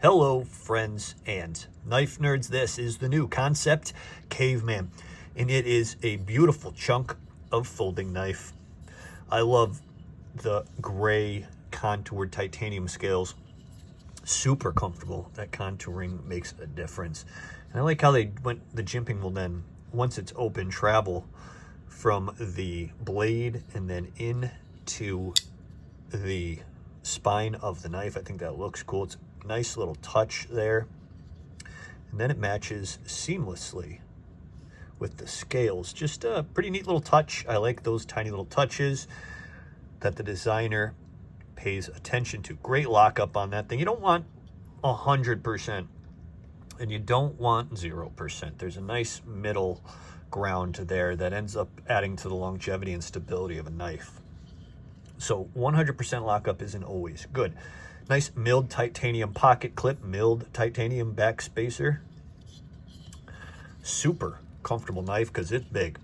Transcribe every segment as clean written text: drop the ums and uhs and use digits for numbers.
Hello, friends and knife nerds. This is the new Kansept Caveman, and it is a beautiful chunk of folding knife. I love the gray contoured titanium scales. Super comfortable. That contouring makes a difference. And I like how the jimping will then, once it's open, travel from the blade and then into the spine of the knife. I think that looks cool. It's a nice little touch there. And then it matches seamlessly with the scales. Just a pretty neat little touch. I like those tiny little touches that the designer pays attention to. Great lockup on that thing. You don't want 100% and you don't want 0%. There's a nice middle ground there that ends up adding to the longevity and stability of a knife. So 100% lockup isn't always good. Nice milled titanium pocket clip, milled titanium back spacer. Super comfortable knife because it's big.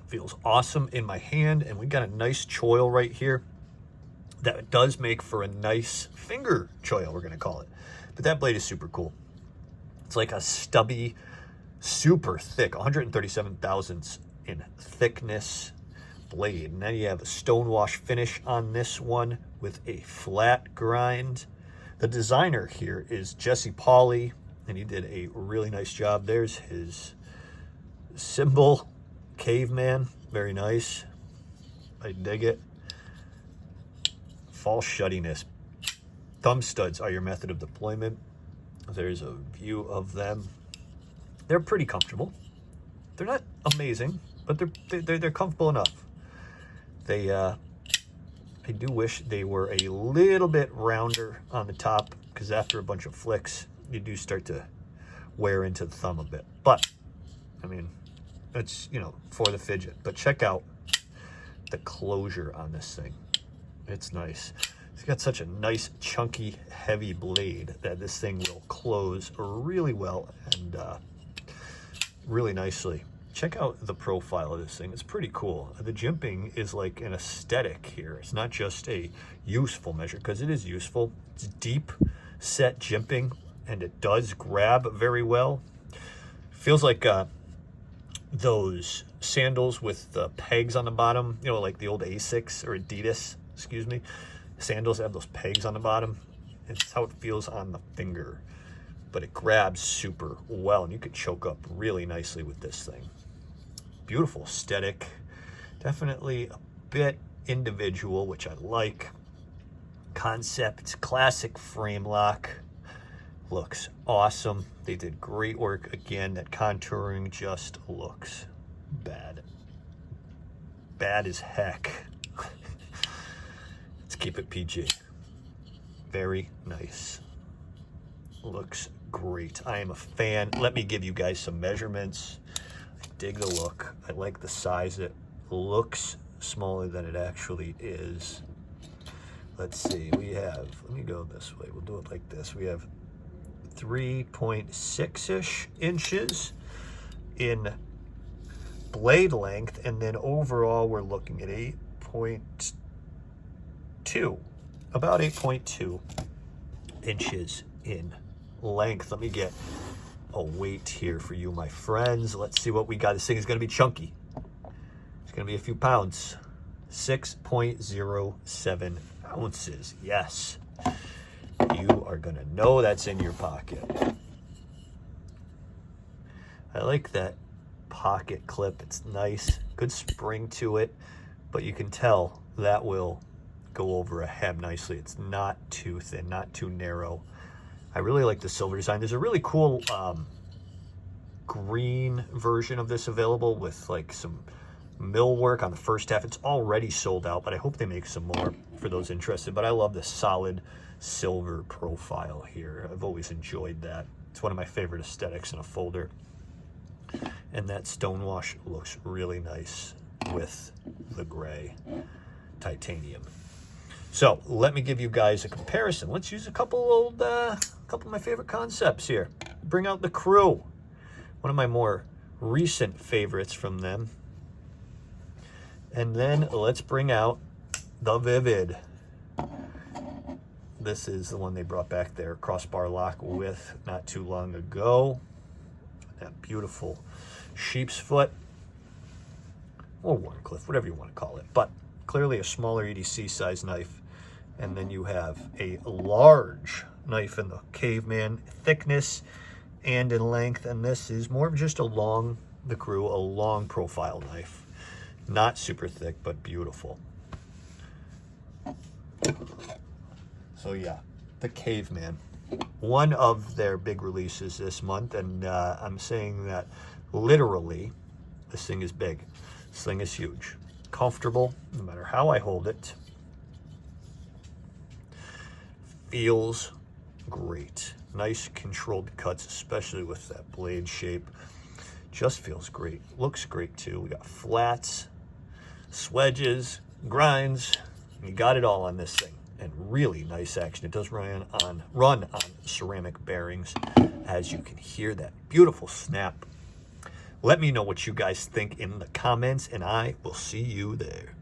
Feels awesome in my hand, and we got a nice choil right here that does make for a nice finger choil, we're gonna call it. But that blade is super cool. It's like a stubby, super thick, 137 thousandths in thickness blade. And then you have a stonewash finish on this one with a flat grind. The designer here is Jesse Pauley, and he did a really nice job. There's his symbol, Caveman, very nice. I dig it. False shuttiness. Thumb studs are your method of deployment. There's a view of them. They're pretty comfortable. They're not amazing, but they're comfortable enough. I do wish they were a little bit rounder on the top, because after a bunch of flicks, you do start to wear into the thumb a bit. But, I mean, it's, for the fidget. But check out the closure on this thing. It's nice. It's got such a nice, chunky, heavy blade that this thing will close really well and really nicely. Check out the profile of this thing. It's pretty cool. The jimping is like an aesthetic here. It's not just a useful measure, because it is useful. It's deep set jimping, and it does grab very well. Feels like those sandals with the pegs on the bottom, like the old Asics or Adidas, excuse me. Sandals have those pegs on the bottom. It's how it feels on the finger, but it grabs super well, and you could choke up really nicely with this thing. Beautiful aesthetic, definitely a bit individual, which I like. Kansept classic frame lock, looks awesome. They did great work. Again, that contouring just looks bad as heck. Let's keep it PG. Very nice. Looks great. I am a fan. Let me give you guys some measurements. I dig the look. I like the size. It looks smaller than it actually is. Let's see. We have, let me go this way. We'll do it like this. We have 3.6-ish inches in blade length, and then overall we're looking at 8.2, about 8.2 inches in length. Let me get a weight here for you, my friends. Let's see what we got. This thing is going to be chunky. It's going to be a few pounds. 6.07 ounces. Yes. You are going to know that's in your pocket. I like that pocket clip. It's nice. Good spring to it. But you can tell that will go over a hem nicely. It's not too thin, not too narrow. I really like the silver design. There's a really cool green version of this available with like some millwork on the first half. It's already sold out, but I hope they make some more for those interested. But I love the solid silver profile here. I've always enjoyed that. It's one of my favorite aesthetics in a folder. And that stonewash looks really nice with the gray titanium. So let me give you guys a comparison. Let's use a couple of my favorite concepts here. Bring out the Crew, one of my more recent favorites from them. And then let's bring out the Vivid. This is the one they brought back their crossbar lock with not too long ago. That beautiful sheep's foot, or Warncliffe, whatever you want to call it. But clearly a smaller EDC size knife. And then you have a large knife in the Caveman thickness and in length. And this is more of just a long profile knife. Not super thick, but beautiful. So yeah, the Caveman. One of their big releases this month. And I'm saying that literally, this thing is big. This thing is huge. Comfortable, no matter how I hold it. Feels great. Nice controlled cuts, especially with that blade shape. Just feels great. Looks great too. We got flats, swedges, grinds. You got it all on this thing. And really nice action. It does run on ceramic bearings, as you can hear that beautiful snap. Let me know what you guys think in the comments, and I will see you there.